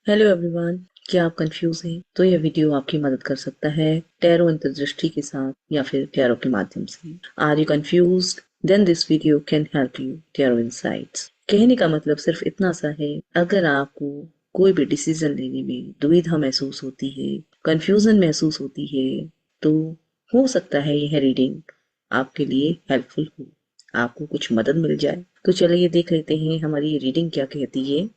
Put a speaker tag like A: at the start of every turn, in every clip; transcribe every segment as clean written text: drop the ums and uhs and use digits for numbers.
A: Hello everyone. क्या आप confuse हैं? तो यह वीडियो आपकी मदद कर सकता है टैरो अंतर्दृष्टि के साथ या फिर टैरो के माध्यम से। Are you confused? Then this video can help you tarot insights. कहने का मतलब सिर्फ इतना सा है, अगर आपको कोई भी डिसीजन लेने में दुविधा महसूस होती है, कंफ्यूजन महसूस होती है, तो हो सकता है यह रीडिंग आपके लिए हेल्पफुल हो, आपको कुछ मदद मिल जाए। तो चलिए देख लेते हैं हमारी ये रीडिंग क्या कहती है।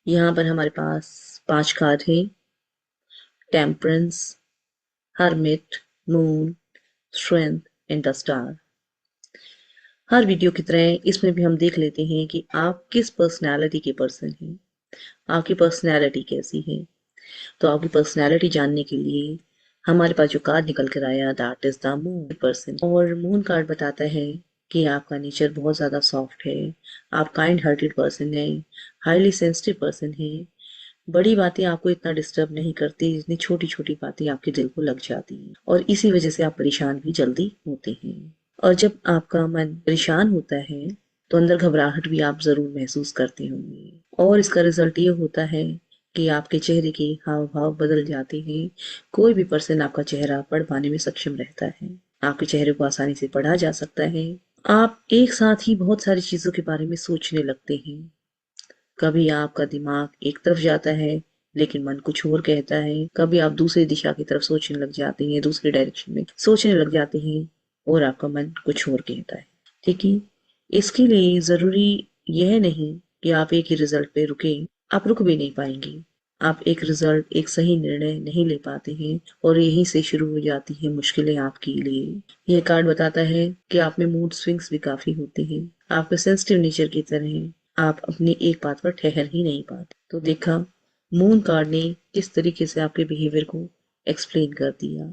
A: यहाँ पर हमारे पास 5 कार्ड हैं। Temperance, hermit, moon, strength and the star. Her video की तरह इसमें भी हम देख लेते हैं कि आप किस पर्सनालिटी के पर्सन हैं, आपकी पर्सनालिटी कैसी है। तो आपकी पर्सनालिटी जानने के लिए हमारे पास जो कार्ड निकल कर आया, that is the moon person. और मून कार्ड बताता है कि आपका नेचर बहुत ज़्यादा सॉफ्ट है, आप काइंड हार्टेड पर्सन है, हाईली सेंसिटिव पर्सन है। बड़ी बातें आपको इतना डिस्टर्ब नहीं करती जितनी छोटी छोटी बातें आपके दिल को लग जाती हैं, और इसी वजह से आप परेशान भी जल्दी होते हैं। और जब आपका मन परेशान होता है तो अंदर घबराहट भी आप जरूर महसूस करते होंगे, और इसका रिजल्ट ये होता है कि आपके चेहरे के हाव भाव बदल जाते हैं। कोई भी पर्सन आपका चेहरा पढ़ पाने में सक्षम रहता है, आपके चेहरे को आसानी से पढ़ा जा सकता है। आप एक साथ ही बहुत सारी चीजों के बारे में सोचने लगते हैं। कभी आपका दिमाग एक तरफ जाता है लेकिन मन कुछ और कहता है, कभी आप दूसरी दिशा की तरफ सोचने लग जाते हैं, दूसरे डायरेक्शन में सोचने लग जाते हैं, और आपका मन कुछ और कहता है। ठीक है, इसके लिए जरूरी यह नहीं कि आप एक ही रिजल्ट पे रुके, आप रुक भी नहीं पाएंगे। आप एक रिजल्ट, एक सही निर्णय नहीं ले पाते हैं, और यहीं से शुरू हो जाती है मुश्किलें आपके लिए। यह कार्ड बताता है कि आप में मूड स्विंग्स भी काफी होते हैं, आपके सेंसिटिव नेचर की तरह आप अपनी एक बात पर ठहर ही नहीं पाते। तो देखा, मून कार्ड ने किस तरीके से आपके बिहेवियर को एक्सप्लेन कर दिया।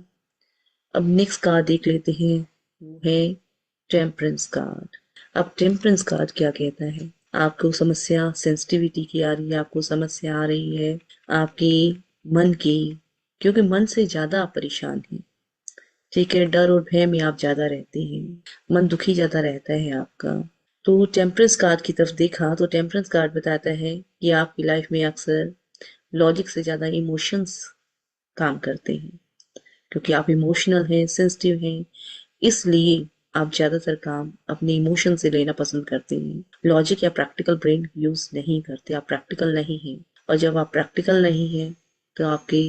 A: अब नेक्स्ट कार्ड देख लेते हैं, वो है टेम्परेंस कार्ड। अब टेम्परेंस कार्ड क्या कहता है? आपको समस्या सेंसिटिविटी की आ रही है, आपको समस्या आ रही है आपके मन की, क्योंकि मन से ज्यादा आप परेशान हैं। ठीक है, डर और भय में आप ज्यादा रहते हैं, मन दुखी ज्यादा रहता है आपका। तो टेम्परेंस कार्ड की तरफ देखा तो टेम्परेंस कार्ड बताता है कि आपकी लाइफ में अक्सर लॉजिक से ज्यादा इमोशंस काम करते हैं, क्योंकि आप इमोशनल हैं, सेंसिटिव हैं, इसलिए आप ज्यादातर काम अपने इमोशन से लेना पसंद करते हैं। लॉजिक या प्रैक्टिकल ब्रेन यूज नहीं करते, आप प्रैक्टिकल नहीं हैं। और जब आप प्रैक्टिकल नहीं हैं तो आपके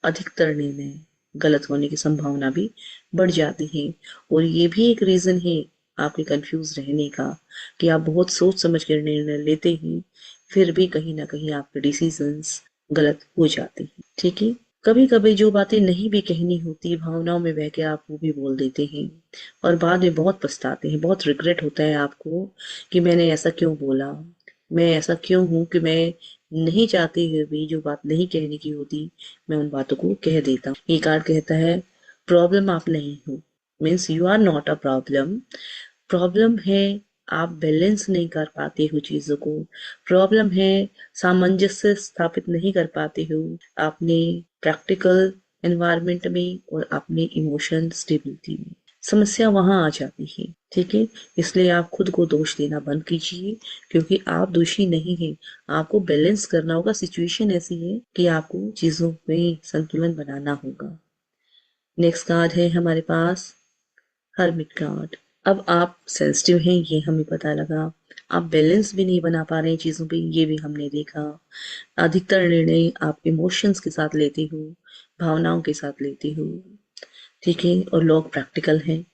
A: अधिकतर निर्णय गलत होने की संभावना भी बढ़ जाती है। और ये भी एक रीजन है आपके कंफ्यूज रहने का, कि आप बहुत सोच समझ कर निर्णय लेते हैं, फिर भी कहीं ना कहीं आपके डिसीजंस गलत हो जाते हैं। ठीक है, कभी कभी जो बातें नहीं भी कहनी होती, भावनाओं में बह के आप वो भी बोल देते हैं, और बाद में बहुत पछताते हैं, बहुत रिग्रेट होता है आपको कि मैंने ऐसा क्यों बोला, मैं ऐसा क्यों हूं कि मैं नहीं चाहते हुए भी जो बात नहीं कहने की होती मैं उन बातों को कह देता हूँ। ये कार्ड कहता है प्रॉब्लम आप नहीं हो, means you are not a problem. Problem है आप बैलेंस नहीं कर पाते हो चीजों को। प्रॉब्लम है सामंजस्य स्थापित नहीं कर पाते हो अपने प्रैक्टिकल एनवायरनमेंट में और अपने इमोशन स्टेबिलिटी में। समस्या वहां आ जाती है। ठीक है, इसलिए आप खुद को दोष देना बंद कीजिए, क्योंकि आप दोषी नहीं हैं। आपको बैलेंस करना होगा, सिचुएशन ऐसी है कि आपको चीजों में संतुलन बनाना होगा। नेक्स्ट कार्ड है हमारे पास हर्मिट कार्ड। अब आप सेंसिटिव हैं ये हमें पता लगा, आप बैलेंस भी नहीं बना पा रहे हैं चीजों पे, ये भी हमने देखा। अधिकतर निर्णय आप इमोशंस के साथ लेते हो, भावनाओं के साथ लेते हो। ठीक है, और लोग प्रैक्टिकल हैं,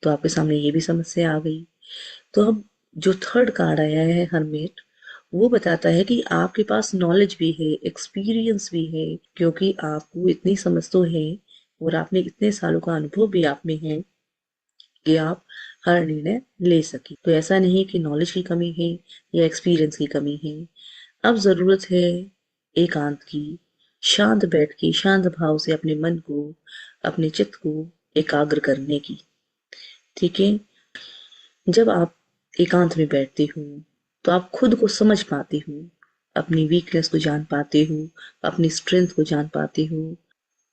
A: तो आपके सामने ये भी समस्या आ गई। तो अब जो थर्ड कार्ड आया है हर्मिट, वो बताता है कि आपके पास नॉलेज भी है, एक्सपीरियंस भी है, क्योंकि आपको इतनी समझ तो है, और आपने इतने सालों का अनुभव भी आप में है कि आप हर निर्णय ले सके। तो ऐसा नहीं कि नॉलेज की कमी है या एक्सपीरियंस की कमी है। अब जरूरत है एकांत की, शांत बैठ के शांत भाव से अपने मन को, अपने चित्त को एकाग्र करने की। ठीक है, जब आप एकांत में बैठते हो तो आप खुद को समझ पाते हो, अपनी वीकनेस को जान पाते हो, अपनी स्ट्रेंथ को जान पाते हो,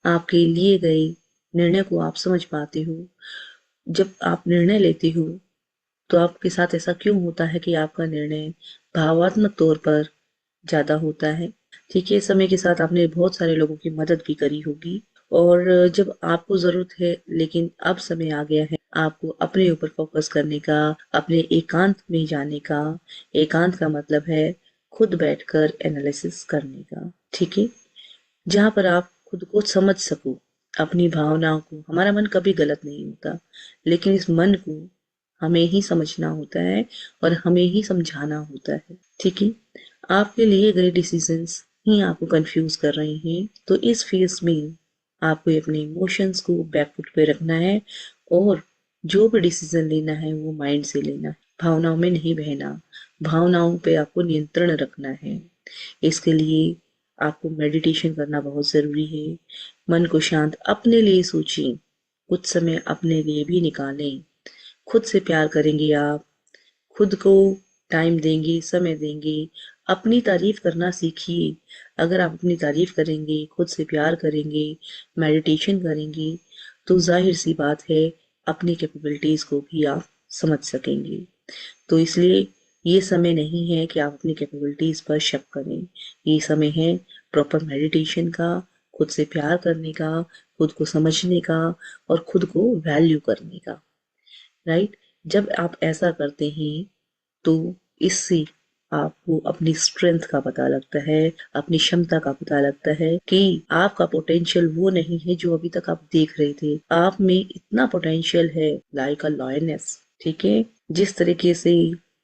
A: आपके लिए गए निर्णय को आप समझ पाते हो। जब आप निर्णय लेते हो तो आपके साथ ऐसा क्यों होता है कि आपका निर्णय भावात्मक तौर पर ज्यादा होता है? ठीक है, समय के साथ आपने बहुत सारे लोगों की मदद भी करी होगी, और जब आपको जरूरत है, लेकिन अब समय आ गया है आपको अपने ऊपर फोकस करने का, अपने एकांत में जाने का। एकांत का मतलब है खुद बैठकर एनालिसिस करने का। ठीक है, जहाँ पर आप खुद को समझ सको, अपनी भावनाओं को। हमारा मन कभी गलत नहीं होता, लेकिन इस मन को हमें ही समझना होता है और हमें ही समझाना होता है। ठीक है, आपके लिए गए डिसीजंस ही आपको कंफ्यूज कर रहे हैं, तो इस फेज में आपको अपने इमोशंस को बैकफुट पे रखना है, और जो भी डिसीजन लेना है वो माइंड से लेना है, भावनाओं में नहीं बहना। भावनाओं पे आपको नियंत्रण रखना है। इसके लिए आपको मेडिटेशन करना बहुत जरूरी है। मन को शांत अपने लिए सोचिए, कुछ समय अपने लिए भी निकालें। खुद से प्यार करेंगे आप, खुद को टाइम देंगे, समय देंगे, अपनी तारीफ करना सीखिए। अगर आप अपनी तारीफ करेंगे, खुद से प्यार करेंगे, मेडिटेशन करेंगे, तो जाहिर सी बात है अपनी कैपेबिलिटीज को भी आप समझ सकेंगे। तो इसलिए ये समय नहीं है कि आप अपनी कैपेबिलिटीज पर शक करें। ये समय है प्रॉपर मेडिटेशन का, खुद से प्यार करने का, खुद को समझने का, और खुद को वैल्यू करने का। राइट? जब आप ऐसा करते हैं तो इससे आपको अपनी स्ट्रेंथ का पता लगता है, अपनी क्षमता का पता लगता है कि आपका पोटेंशियल वो नहीं है जो अभी तक आप देख रहे थे। आप में इतना पोटेंशियल है, लाइक अ लॉयनेस। ठीक है, जिस तरीके से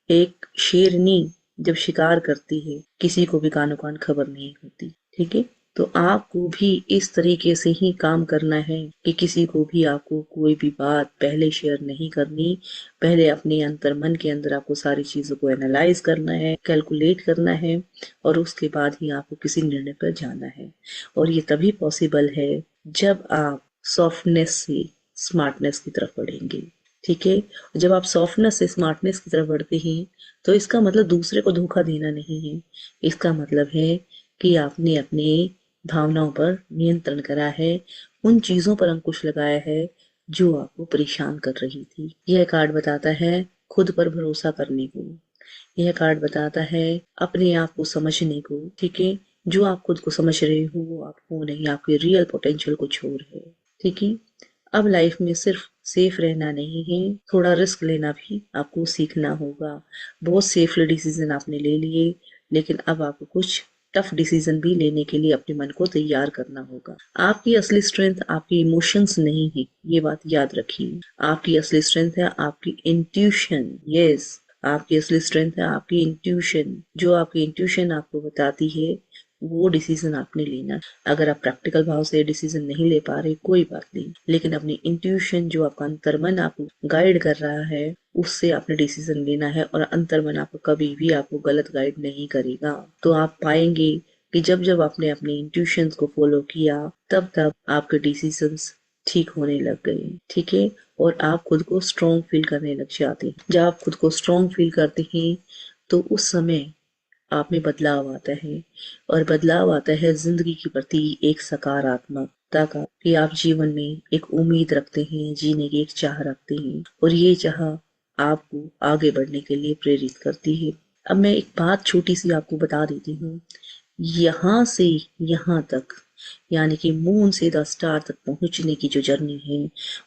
A: एक शेरनी जब शिकार करती है, किसी को भी कानो कान खबर नहीं होती। ठीक है, तो आपको भी इस तरीके से ही काम करना है कि किसी को भी आपको कोई भी बात पहले शेयर नहीं करनी। पहले अपने अंतर मन के अंदर आपको सारी चीजों को एनालाइज करना है, कैलकुलेट करना है, और उसके बाद ही आपको किसी निर्णय पर जाना है। और ये तभी पॉसिबल है जब आप सॉफ्टनेस से स्मार्टनेस की तरफ बढ़ेंगे। ठीक है, जब आप सॉफ्टनेस से स्मार्टनेस की तरफ बढ़ते हैं, तो इसका मतलब दूसरे को धोखा देना नहीं है। इसका मतलब है कि आपने अपने भावनाओं पर नियंत्रण करा है, उन चीजों पर अंकुश लगाया है जो आपको परेशान कर रही थी। यह कार्ड बताता है खुद पर भरोसा करने को। यह कार्ड बताता है अपने आप को समझने को। ठीक है, जो आप खुद को समझ रहे हो वो आप हो नहीं, आपके रियल पोटेंशियल कुछ और है। ठीक है, अब लाइफ में सिर्फ सेफ रहना नहीं है, थोड़ा रिस्क लेना भी आपको सीखना होगा। बहुत सेफली डिसीजन आपने ले लिए, लेकिन अब आपको कुछ टफ डिसीजन भी लेने के लिए अपने मन को तैयार करना होगा। आपकी असली स्ट्रेंथ आपकी इमोशंस नहीं है, ये बात याद रखिए। आपकी असली स्ट्रेंथ है आपकी इंट्यूशन। यस, आपकी असली स्ट्रेंथ है आपकी इंट्यूशन। जो आपकी इंट्यूशन आपको बताती है वो डिसीजन आपने लेना। अगर आप प्रैक्टिकल भाव से डिसीजन नहीं ले पा रहे, कोई बात नहीं, लेकिन अपनी इंट्यूशन, जो आपका अंतर्मन आपको गाइड कर रहा है, उससे आपने डिसीजन लेना है, और अंतर्मन आपको कभी भी आपको गलत गाइड नहीं करेगा। तो आप पाएंगे कि जब जब आपने अपने इंट्यूशन को फॉलो किया, तब तब आपके डिसीजंस ठीक होने लग गए। ठीक है, और आप खुद को स्ट्रॉन्ग फील करने लग जाते हैं। जब आप खुद को स्ट्रॉन्ग फील करते हैं, तो उस समय आप में बदलाव आता है, और बदलाव आता है जिंदगी के प्रति एक सकारात्मकता का, कि आप जीवन में एक उम्मीद रखते हैं, जीने की एक चाह रखते हैं, और ये चाह आपको आगे बढ़ने के लिए प्रेरित करती है। अब मैं एक बात छोटी सी आपको बता देती हूँ। यहाँ से यहाँ तक, यानी कि मून से द स्टार तक पहुंचने की जो जर्नी है,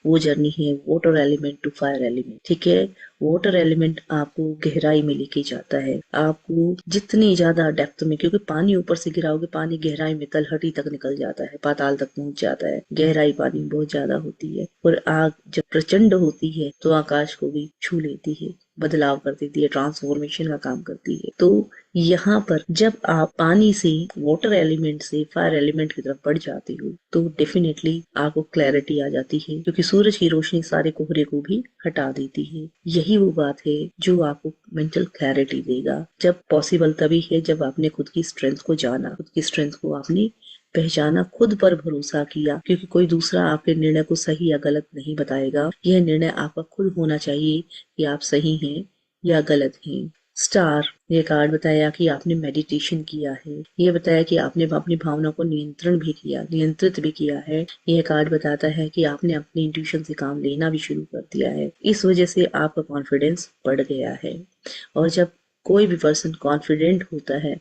A: वो जर्नी है water element to fire element. ठीक है, वाटर एलिमेंट आपको गहराई में लेके जाता है, आपको जितनी ज्यादा डेप्थ में, क्योंकि पानी ऊपर से गिराओगे, पानी गहराई में तलहटी तक निकल जाता है, पाताल तक पहुंच जाता है। गहराई पानी में बहुत ज्यादा होती है, और आग जब प्रचंड होती है तो आकाश को भी छू लेती है, बदलाव कर देती है, ट्रांसफॉर्मेशन का काम करती है। तो यहाँ पर जब आप पानी से, वाटर एलिमेंट से फायर एलिमेंट की तरफ बढ़ जाते हो, तो डेफिनेटली आपको क्लैरिटी आ जाती है, क्योंकि सूरज की रोशनी सारे कोहरे को भी हटा देती है। यही वो बात है जो आपको मेंटल क्लैरिटी देगा। जब पॉसिबल तभी है जब आपने खुद की स्ट्रेंथ को जाना, खुद की स्ट्रेंथ को आपने पहचाना, खुद पर भरोसा किया, क्योंकि कोई दूसरा आपके निर्णय को सही या गलत नहीं बताएगा। यह निर्णय आपका खुद होना चाहिए कि आप सही हैं या गलत हैं। स्टार, ये कार्ड बताया कि आपने मेडिटेशन किया है। ये बताया कि आपने अपनी भावना को नियंत्रित भी किया है। यह कार्ड बताता है कि आपने अपनी इंट्यूशन से काम लेना भी शुरू कर दिया है। इस वजह से आपका कॉन्फिडेंस बढ़ गया है। और जब कोई भी पर्सन कॉन्फिडेंट होता है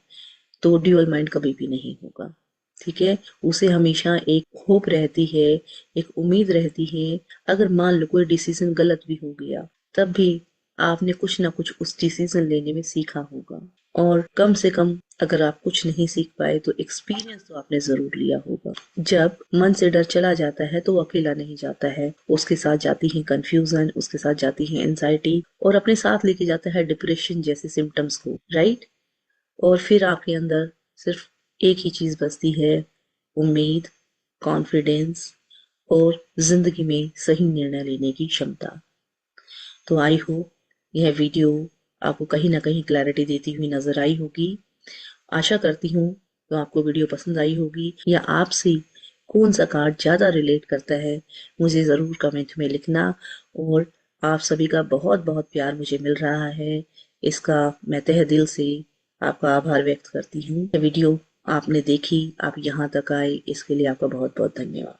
A: तो ड्यूअल माइंड कभी भी नहीं होगा। ठीक है, उसे हमेशा एक होप रहती है, एक उम्मीद रहती है। अगर मान लो कोई डिसीजन गलत भी हो गया, तब भी आपने कुछ ना कुछ उस डिसीजन लेने में सीखा होगा। और कम से कम अगर आप कुछ नहीं सीख पाए तो एक्सपीरियंस तो आपने जरूर लिया होगा। जब मन से डर चला जाता है तो वो अकेला नहीं जाता है, उसके साथ जाती है कंफ्यूजन, उसके साथ जाती है एंजाइटी, और अपने साथ लेके जाता है डिप्रेशन जैसे सिम्टम्स को, राइट। और फिर आपके अंदर सिर्फ एक ही चीज बचती है, उम्मीद, कॉन्फिडेंस और जिंदगी में सही निर्णय लेने की क्षमता। तो आई होप यह वीडियो आपको कहीं ना कहीं क्लैरिटी देती हुई नजर आई होगी। आशा करती हूँ तो आपको वीडियो पसंद आई होगी, या आपसे कौन सा कार्ड ज्यादा रिलेट करता है मुझे जरूर कमेंट में लिखना। और आप सभी का बहुत बहुत प्यार मुझे मिल रहा है, इसका मैं तहे दिल से आपका आभार व्यक्त करती हूँ। वीडियो आपने देखी, आप यहाँ तक आए, इसके लिए आपका बहुत बहुत धन्यवाद।